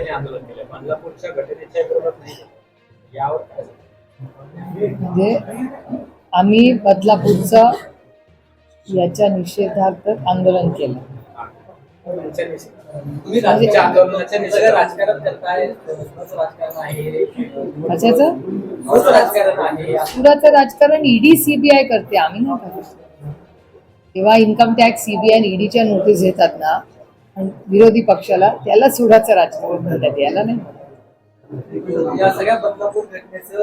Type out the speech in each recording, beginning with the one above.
त्यांनी आंदोलन केलं, बदलापूरच्या घटनेच्या विरोधात नाही. यावर काय म्हणजे आम्ही बदलापूरचं याच्या निषेधार्थ आंदोलन केलं. तुम्ही राजकीय आंदोलनाच्या निषेधात राजकारण करताय, राजकारण आहे, कशाचं राजकारण आहे. सुराचं राजकारण ईडी सीबीआय करते, आम्ही नाही करत. तेव्हा इन्कम टॅक्स सीबीआय ईडीच्या नोटीस येतात ना विरोधी पक्षाला, त्याला सुराचं राजकारण म्हणतात, याला नाही. या सगळ्या बदलापूर घटनेचं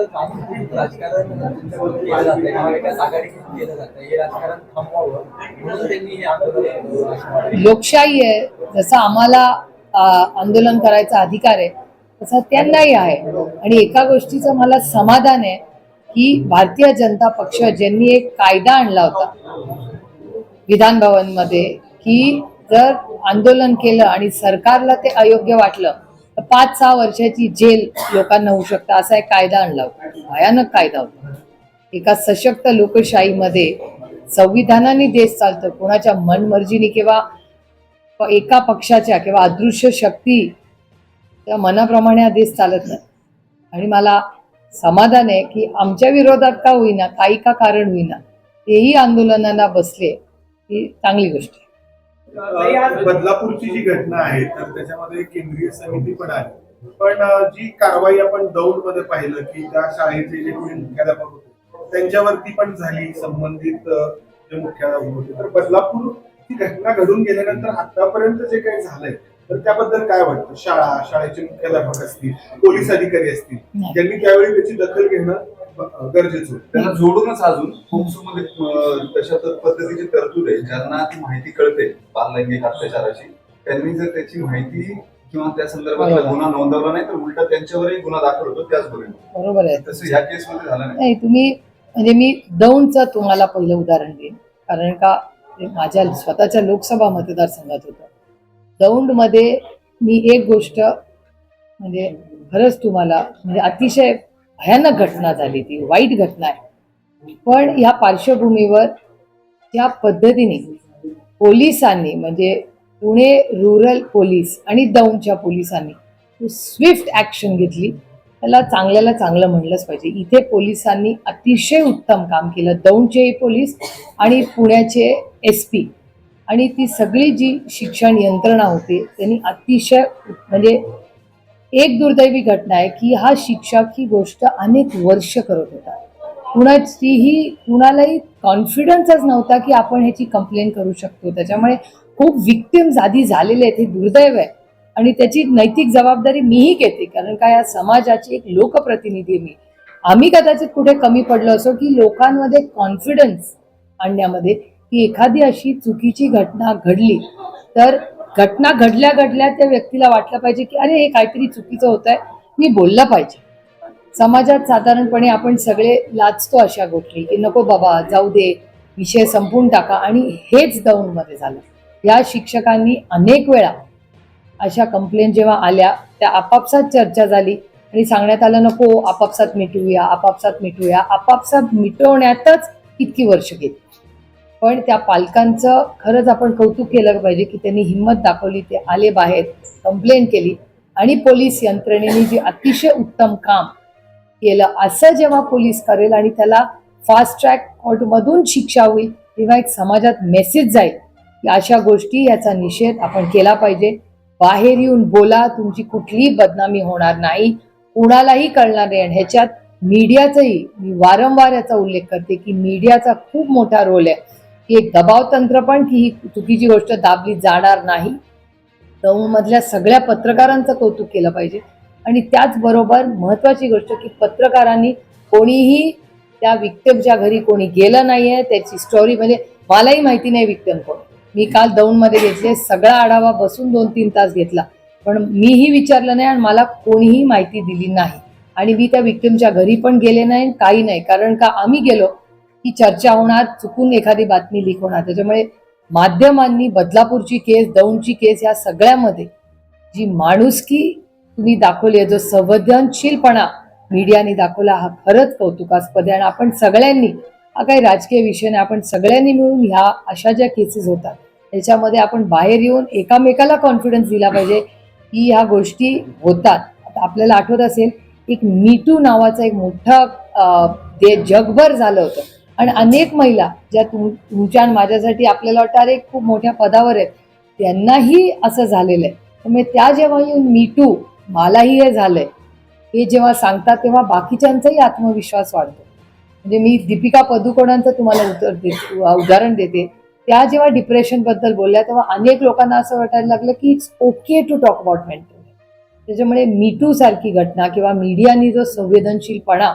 राजकारण केलं जातंय, महाविकास आघाडी केलं जातंय, हे राजकारण थांबवावं म्हणून त्यांनी हे आंदोलन. लोकशाही आहे, जसं आम्हाला आंदोलन करायचा अधिकार आहे तसा त्यांनाही आहे. आणि एका गोष्टीचं मला समाधान आहे की भारतीय जनता पक्ष ज्यांनी एक कायदा आणला होता विधान भवनमध्ये की जर आंदोलन केलं आणि सरकारला ते अयोग्य वाटलं तर 5-6 वर्षाची जेल लोकांना होऊ शकतं, असा एक कायदा आणला होता. भयानक कायदा होता. एका सशक्त लोकशाहीमध्ये संविधानाने देश चालतं, कोणाच्या मनमर्जीने किंवा एका पक्षाच्या किंवा अदृश्य शक्ती त्या मनाप्रमाणे हा देश चालत नाही. आणि मला समाधान आहे की आमच्या विरोधात का होईना, काही का कारण होईना, तेही आंदोलनाला बसले, ही चांगली गोष्ट आहे. बदलापूरची जी घटना आहे तर त्याच्यामध्ये केंद्रीय समिती पण आहे, पण जी कारवाई आपण दौंडमध्ये पाहिलं की त्या शाळेचे जे मुख्याध्यापक होते त्यांच्यावरती पण झाली, संबंधित जे मुख्याध्यापक होते. तर बदलापूर ही घटना घडून गेल्यानंतर आतापर्यंत जे काही झालंय तर त्याबद्दल काय वाटतं? शाळेचे मुख्याध्यापक असतील, पोलीस अधिकारी असतील, ज्यांनी त्यावेळी त्याची दखल घेणं गरजेचं होतं. त्यांना जोडूनच अजून पोक्सोमध्ये तशा पद्धतीची तरतूद आहे, ज्यांना ती माहिती कळते बाललैंगिक अत्याचाराची, त्यांनी जर त्याची माहिती किंवा त्या संदर्भात गुन्हा नोंदवला नाही तर उलटा त्यांच्यावरही गुन्हा दाखल होतो त्याचबरोबर. बरोबर आहे, तसं ह्या केसमध्ये झालं नाही. तुम्ही म्हणजे मी दौंडचं तुम्हाला पहिलं उदाहरण देईन, कारण का माझ्या स्वतःच्या लोकसभा मतदारसंघात होतं. दौंडमध्ये मी एक गोष्ट म्हणजे खरंच तुम्हाला म्हणजे अतिशय भयानक घटना झाली, ती वाईट घटना आहे. पण या पार्श्वभूमीवर ज्या पद्धतीने पोलिसांनी म्हणजे पुणे रुरल पोलीस आणि दौंडच्या पोलिसांनी स्विफ्ट ॲक्शन घेतली, त्याला चांगल्याला चांगलं म्हणलंच पाहिजे. इथे पोलिसांनी अतिशय उत्तम काम केलं, दौंडचेही पोलीस आणि पुण्याचे SP आणि ती सगळी जी शिक्षण यंत्रणा होती त्यांनी अतिशय म्हणजे एक दुर्दैवी घटना आहे की हा शिक्षक ही गोष्ट अनेक वर्ष करत होता. कुणालाही कॉन्फिडन्सच नव्हता की आपण ह्याची कंप्लेंट करू शकतो. त्याच्यामुळे खूप विक्टिम्स आधी झालेले आहेत, हे दुर्दैव आहे. आणि त्याची नैतिक जबाबदारी मीही घेते, कारण का या समाजाची एक लोकप्रतिनिधी मी. आम्ही कदाचित कुठे कमी पडलो असो की लोकांमध्ये कॉन्फिडन्स आणण्यामध्ये की एखादी अशी चुकीची घटना घडली तर घटना घडल्या त्या व्यक्तीला वाटलं पाहिजे की अरे हे काहीतरी चुकीचं होत आहे, मी बोललं पाहिजे. समाजात साधारणपणे आपण सगळे लाजतो अशा गोष्टी की नको बाबा जाऊ दे, विषय संपून टाका. आणि हेच दौंडमध्ये झालं. या शिक्षकांनी अनेक वेळा अशा कंप्लेंट जेव्हा आल्या त्या आपापसात चर्चा झाली आणि सांगण्यात आलं नको आपापसात मिटवूया, आपापसात मिटवण्यातच इतकी वर्ष गेली. पण त्या पालकांचं खरंच आपण कौतुक केलं पाहिजे की त्यांनी हिंमत दाखवली, ते आले बाहेर, कंप्लेंट केली आणि पोलीस यंत्रणेने जे अतिशय उत्तम काम केलं. असं जेव्हा पोलीस करेल आणि त्याला फास्ट ट्रॅक कोर्टमधून शिक्षा होईल तेव्हा एक समाजात मेसेज जाईल की अशा गोष्टी याचा निषेध आपण केला पाहिजे. बाहेर येऊन बोला, तुमची कुठलीही बदनामी होणार नाही, कुणालाही कळणार नाही. आणि ह्याच्यात मीडियाचाही मी वारंवार याचा उल्लेख करते की मीडियाचा खूप मोठा रोल आहे की एक दबाव तंत्र पण की ही चुकीची गोष्ट दाबली जाणार नाही. दौंडमधल्या सगळ्या पत्रकारांचं कौतुक केलं पाहिजे. आणि त्याचबरोबर महत्त्वाची गोष्ट की पत्रकारांनी कोणीही त्या विक्टिमच्या घरी कोणी गेलं नाही आहे, त्याची स्टोरी म्हणजे मलाही माहिती नाही विक्टिम कोण. मी काल दौंडमध्ये घेतले, सगळा आढावा बसून 2-3 तास घेतला, पण मीही विचारलं नाही आणि मला कोणीही माहिती दिली नाही. आणि मी त्या विक्टिमच्या घरी पण गेले नाही, काही नाही, कारण का आम्ही गेलो की चर्चा होणार, चुकून एखादी बातमी लीक होणार. त्याच्यामुळे माध्यमांनी बदलापूरची केस, दौंडची केस या सगळ्यामध्ये जी माणुसकी तुम्ही दाखवली आहे, जो संवेदनशीलपणा मीडियाने दाखवला, हा खरंच कौतुकास्पद आहे. आणि आपण सगळ्यांनी, हा काही राजकीय विषय नाही, आपण सगळ्यांनी मिळून ह्या अशा ज्या केसेस होतात त्याच्यामध्ये आपण बाहेर येऊन एकामेकाला कॉन्फिडन्स दिला पाहिजे की ह्या गोष्टी होतात. आता आपल्याला आठवत असेल एक मीटू नावाचं एक मोठं ते जगभर झालं होतं आणि अनेक महिला ज्या तुमच्या आणि माझ्यासाठी आपल्याला वाटतं अरे खूप मोठ्या पदावर आहेत, त्यांनाही असं झालेलं आहे. त्यामुळे त्या जेव्हा येऊन मीटू मलाही हे झालंय हे जेव्हा सांगतात तेव्हा बाकीच्यांचाही आत्मविश्वास वाढतो. म्हणजे मी दीपिका पदुकोणांचं तुम्हाला उदाहरण देते. त्या जेव्हा डिप्रेशनबद्दल बोलल्या तेव्हा अनेक लोकांना असं वाटायला लागलं की it's okay to talk about mental. त्याच्यामुळे मीटू सारखी घटना किंवा मीडियानी जो संवेदनशीलपणा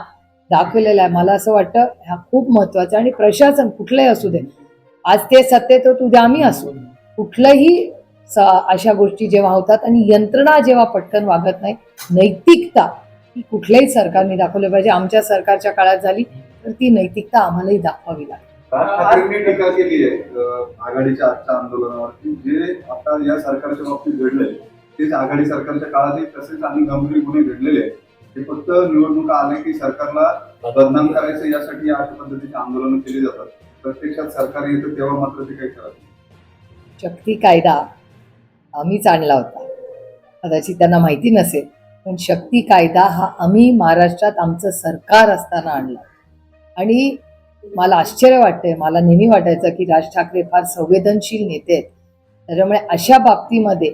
दाखवलेला आहे मला असं वाटतं हा खूप महत्वाचा. आणि प्रशासन कुठलंही असू दे, आज ते सत्तेत होत उद्या आम्ही असू, कुठलंही अशा गोष्टी जेव्हा होतात आणि यंत्रणा जेव्हा पटकन वागत नाही, नैतिकता ही कुठल्याही सरकारने दाखवली पाहिजे. आमच्या सरकारच्या काळात झाली तर ती नैतिकता आम्हालाही दाखवावी लागेल. राज ठाकरेंनी टीका केली आहे आघाडीच्या आजच्या आंदोलनावरती. जे आता या सरकारच्या बाबतीत घडलंय तेच आघाडी सरकारच्या काळातही तसेच आणि गंभीर गुन्हे घडलेले आहेत. ते फक्त निवडणुका आले की सरकारला बदनाम करायचं यासाठी अशा पद्धतीचे आंदोलन केली जातात. प्रत्यक्षात सरकार येतं तेव्हा मात्र ते काही करत नाही. शक्ती कायदा आम्हीच आणला होता, कदाचित त्यांना माहिती नसेल, पण शक्ती कायदा हा आम्ही महाराष्ट्रात आमचं सरकार असताना आणला. आणि मला आश्चर्य वाटतंय, मला नेहमी वाटायचं की राज ठाकरे फार संवेदनशील नेते आहेत. त्याच्यामुळे अशा बाबतीमध्ये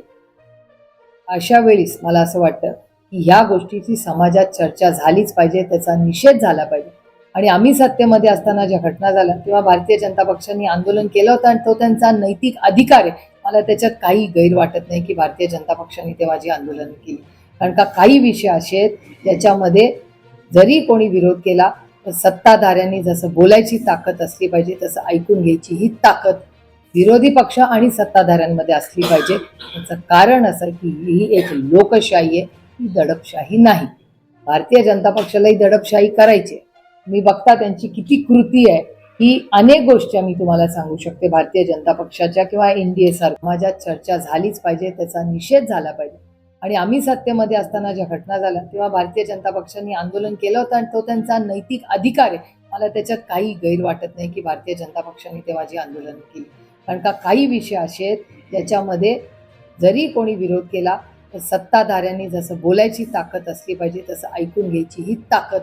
अशा वेळीस मला असं वाटतं की ह्या गोष्टीची समाजात चर्चा झालीच पाहिजे, त्याचा निषेध झाला पाहिजे. आणि आम्ही सत्तेमध्ये असताना ज्या घटना झाल्या तेव्हा भारतीय जनता पक्षाने आंदोलन केलं होतं आणि तो त्यांचा नैतिक अधिकार आहे. मला त्याच्यात काही गैर वाटत नाही की भारतीय जनता पक्षाने तेव्हा जी आंदोलन केली, कारण का काही विषय असे आहेत त्याच्यामध्ये जरी कोणी विरोध केला तर सत्ताधाऱ्यांनी जसं बोलायची ताकद असली पाहिजे तसं ऐकून घ्यायची ही ताकद विरोधी पक्ष आणि सत्ताधाऱ्यांमध्ये असली पाहिजे. त्याचं कारण असं की ही एक लोकशाही आहे, ही दडपशाही नाही. भारतीय जनता पक्षालाही दडपशाही करायची. मी बघता त्यांची किती कृती आहे, ही अनेक गोष्टी मी तुम्हाला सांगू शकते भारतीय जनता पक्षाच्या किंवा NDA समाजात चर्चा झालीच पाहिजे, त्याचा निषेध झाला पाहिजे. आणि आम्ही सत्तेमध्ये असताना ज्या घटना झाल्या तेव्हा भारतीय जनता पक्षाने आंदोलन केलं होतं आणि तो त्यांचा नैतिक अधिकार आहे. मला त्याच्यात काही गैर वाटत नाही की भारतीय जनता पक्षाने तेव्हा जी आंदोलन केली, कारण का काही विषय असे आहेत त्याच्यामध्ये जरी कोणी विरोध केला तर सत्ताधाऱ्यांनी जसं बोलायची ताकद असली पाहिजे तसं ऐकून घ्यायची ही ताकद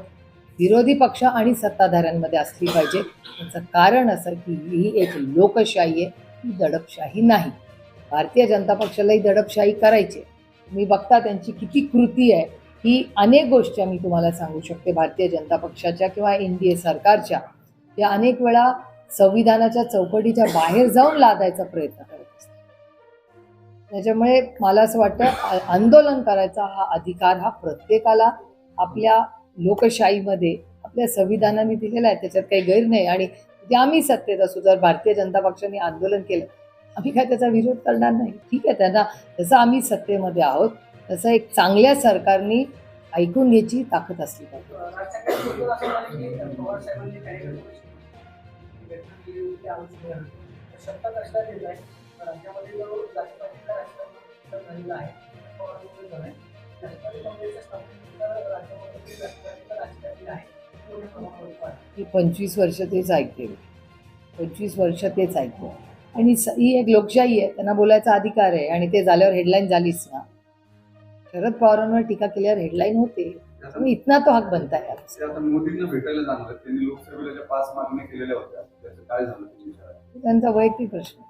विरोधी पक्ष आणि सत्ताधाऱ्यांमध्ये असली पाहिजे. त्याचं कारण असं की ही एक लोकशाही आहे, ही दडपशाही नाही. भारतीय जनता पक्षालाही दडपशाही करायची. मी बघता त्यांची किती कृती आहे, ही अनेक गोष्टी मी तुम्हाला सांगू शकते भारतीय जनता पक्षाच्या किंवा NDA सरकारच्या, या अनेक वेळा संविधानाच्या चौकटीच्या बाहेर जाऊन लादायचा प्रयत्न करत असतात. त्याच्यामुळे मला असं वाटतं आंदोलन करायचा हा अधिकार हा प्रत्येकाला आपल्या लोकशाहीमध्ये आपल्या संविधानाने दिलेला आहे, त्याच्यात काही गैर नाही. आणि ते आम्ही सत्तेत असू, जर भारतीय जनता पक्षाने आंदोलन केलं आम्ही काय त्याचा विरोध करणार नाही. ठीक आहे, त्यांना जसं आम्ही सत्तेमध्ये आहोत तसं एक चांगल्या सरकारने ऐकून घ्यायची ताकद असली पाहिजे. ही 25 वर्ष तेच ऐकते, 25 वर्ष तेच ऐकते. आणि ही एक लोकशाही आहे, त्यांना बोलायचा अधिकार आहे. आणि ते झाल्यावर हेडलाईन झालीच ना. शरद पवारांवर टीका केल्यावर हेडलाईन होते, त्यामुळे इथना तो हक बनता है. ते आता मोदींना भेटायला जाणार आहेत. त्यांनी लोकसभेला ज्या 5 मागण्या केलेल्या होत्या त्याचं काय झालं तुमच्या? त्यांचा वैयक्तिक प्रश्न.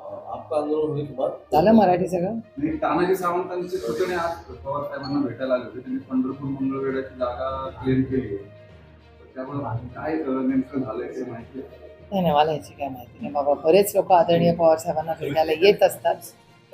आपका आंदोलन होईल तुम्हाला झालं मराठी सगळं. नाही, तानाजी सावंतांचे पुतणे आज पवार साहेबांना भेटायला आले होते. त्यांनी पंढरपूर मंगळवेढ्याची जागा क्लेम केली आहे. त्यामुळे काय नेमकं झालंय ते माहिती आहे? नाही, मला याची काय माहिती नाही बाबा. बरेच लोक आदरणीय पवार साहेबांना भेटायला येत असतात,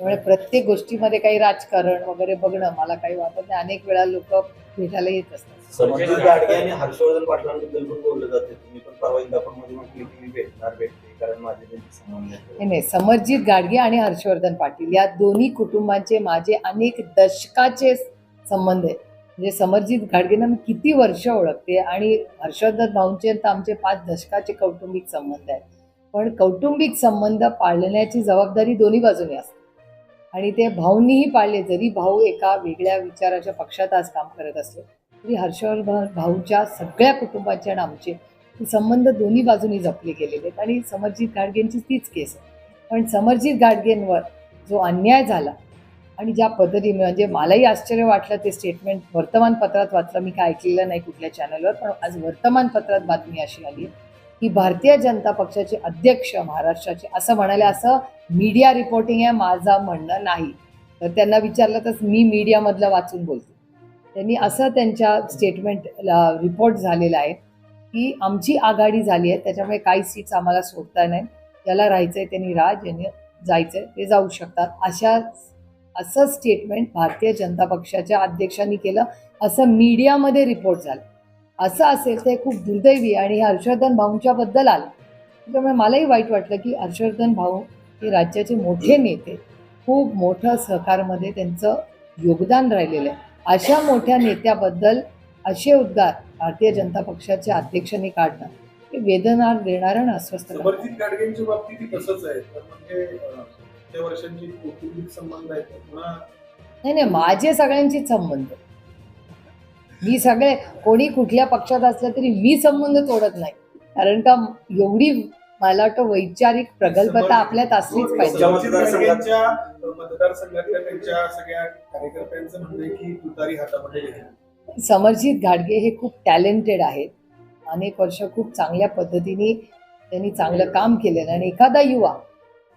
त्यामुळे प्रत्येक गोष्टीमध्ये काही राजकारण वगैरे बघणं मला काही वाटत नाही. अनेक वेळा लोक भेटायला येत असतात. समर्जित गाडगे आणि हर्षवर्धन पाटलांबद्दल पण बोललं जाते. तुम्ही पण परवा इंदापूरमध्ये म्हटले की मी भेटते कारण माझे त्यांचे संबंध आहेत. नाही, समर्जित गाडगे आणि हर्षवर्धन पाटील या दोन्ही कुटुंबांचे माझे अनेक दशकाचे संबंध आहेत. म्हणजे समर्जित गाडगेंना मी किती वर्ष ओळखते आणि हर्षवर्धन भाऊंचे तर आमचे 5 दशकाचे कौटुंबिक संबंध आहेत. पण कौटुंबिक संबंध पाळण्याची जबाबदारी दोन्ही बाजूने असते आणि ते भाऊंनीही पाळले. जरी भाऊ एका वेगळ्या विचाराच्या पक्षात आज काम करत असले तरी हर्षवर्धन भाऊच्या सगळ्या कुटुंबाचे आणि आमचे संबंध दोन्ही बाजूनी जपले गेलेले आहेत. आणि समर्जित गाडगेंची तीच केस आहे. पण समरजित गाडगेंवर जो अन्याय झाला आणि ज्या पद्धतीने म्हणजे मलाही आश्चर्य वाटलं ते स्टेटमेंट वर्तमानपत्रात वाचलं, मी काय ऐकलेलं नाही कुठल्या चॅनलवर, पण आज वर्तमानपत्रात बातमी अशी आली की भारतीय जनता पक्षाचे अध्यक्ष महाराष्ट्राचे असं म्हणाले, असं मीडिया रिपोर्टिंग आहे, माझं म्हणणं नाही. तर त्यांना विचारलं तर मी मीडियामधलं वाचून बोलते. त्यांनी असं त्यांच्या स्टेटमेंटला रिपोर्ट झालेला आहे की आमची आघाडी झाली आहे, त्याच्यामुळे काही सीट्स आम्हाला सोडता नाही, ज्याला राहायचंय त्यांनी ज्यांनी जायचंय ते जाऊ शकतात, असं स्टेटमेंट भारतीय जनता पक्षाच्या अध्यक्षांनी केलं, असं मीडियामध्ये रिपोर्ट झालं. असं असेल तर खूप दुर्दैवी आणि हे हर्षवर्धन भाऊंच्या बद्दल आलं. त्याच्यामुळे मलाही वाईट वाटलं की हर्षवर्धन भाऊ हे राज्याचे मोठे नेते, खूप मोठं सहकारमध्ये त्यांचं योगदान राहिलेलं आहे. अशा मोठ्या नेत्याबद्दल असे उद्गार भारतीय जनता पक्षाच्या अध्यक्षांनी काढणं हे वेदना देणारं आणि अस्वस्थ करणारं. समर्जित गाडगेंच्या बाबतीत तसंच आहे. तर म्हणजे त्या वर्षांची कौटुंबिक संबंध आहेत तर पुन्हा नाही, माझे सगळ्यांचीच संबंध. मी सगळे कोणी कुठल्या पक्षात असलं तरी मी संबंध तोडत नाही, कारण का एवढी मला वाटतं वैचारिक प्रगल्भता आपल्यात असलीच पाहिजे. समर्जित गाडगेंच्या मतदारसंघातल्या त्यांच्या सगळ्या कार्यकर्त्यांचं म्हणणं आहे की तुतारी हातामध्ये घेतली. समरजित घाटगे हे खूप टॅलेंटेड आहेत, अनेक वर्ष खूप चांगल्या पद्धतीने त्यांनी चांगलं काम केलेलं, आणि एखादा युवा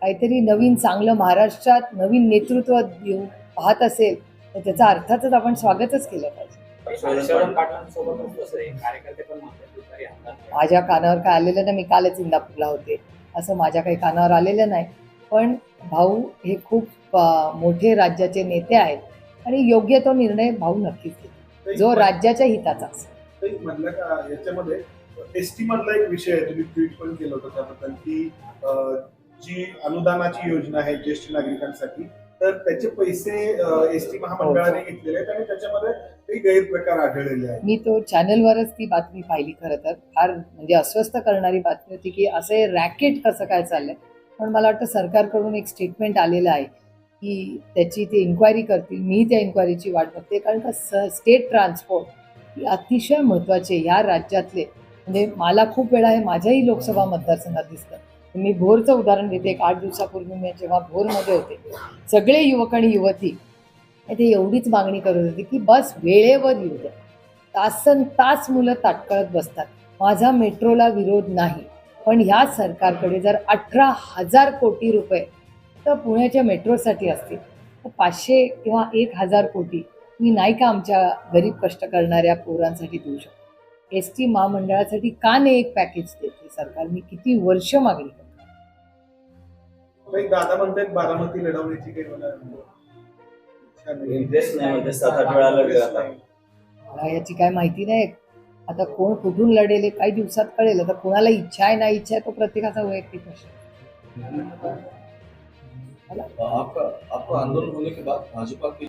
काहीतरी नवीन चांगलं महाराष्ट्रात नवीन नेतृत्व देऊ पाहत असेल तर त्याचं अर्थातच आपण स्वागतच केलं पाहिजे. हर्षवर्धन पाटलांसोबत कसं आहे, कार्यकर्ते पण म्हणतात तुतारी हातात घ्या. माझ्या कानावर काय आलेलं नाही, मी कालच इंदापूरला होते, असं माझ्या काही कानावर आलेलं नाही. पण भाऊ हे खूप मोठे राज्याचे नेते आहेत आणि योग्य तो निर्णय भाऊ नक्कीच घेतील, जो राज्याच्या हिताचा असेल. एक म्हणलं का याच्यामध्ये एसटी मधला एक विषय आहे, तुम्ही ट्विट पण केलं होतं त्याबद्दल की जी अनुदानाची योजना आहे ज्येष्ठ नागरिकांसाठी, तर त्याचे पैसे एसटी महामंडळाने घेतलेले आहेत आणि त्याच्यामध्ये काही गैरप्रकार आढळलेले आहेत. मी तो चॅनलवरच ती बातमी पाहिली. खरं तर फार म्हणजे अस्वस्थ करणारी बातमी होती की असे रॅकेट कसं काय चाललंय. पण मला वाटतं सरकारकडून एक स्टेटमेंट आलेलं आहे की त्याची ते इन्क्वायरी करतील. मी त्या इन्क्वायरीची वाट बघते, कारण का स्टेट ट्रान्सपोर्ट ही अतिशय महत्त्वाचे ह्या राज्यातले. म्हणजे मला खूप वेळा हे माझ्याही लोकसभा मतदारसंघात दिसतं. मी भोरचं उदाहरण देते. एक 8 दिवसापूर्वी मी जेव्हा भोरमध्ये होते, सगळे युवक आणि युवती ते एवढीच मागणी करत होती की बस वेळेवर येऊ द्या. तासन तास मुलं ताटकळत बसतात. माझा मेट्रोला विरोध नाही, पण ह्या सरकारकडे जर 18,000 कोटी रुपये तर पुण्याच्या मेट्रोसाठी असतील तर 500 किंवा 1,000 कोटी मी नाही का आमच्या गरीब कष्ट करणाऱ्या पोरांसाठी देऊ शकतो. एसटी महामंडळासाठी का नाही एक पॅकेज देते सरकार? मी किती वर्ष मागणी करतो. काही दादा म्हणतात बारामती लढवण्याची काही मला इच्छा नाही. इंटरेस्ट नाही, म्हणजे 7-8 वेळा लढले आता. मला याची काय माहिती नाही. आता कोण कुठून लढेल काही दिवसात कळेल. आता कोणाला इच्छा आहे नाही इच्छा आहे तो प्रत्येकाचा वैयक्तिक प्रश्न. आपका आंदोलन होने के बाद भाजपा की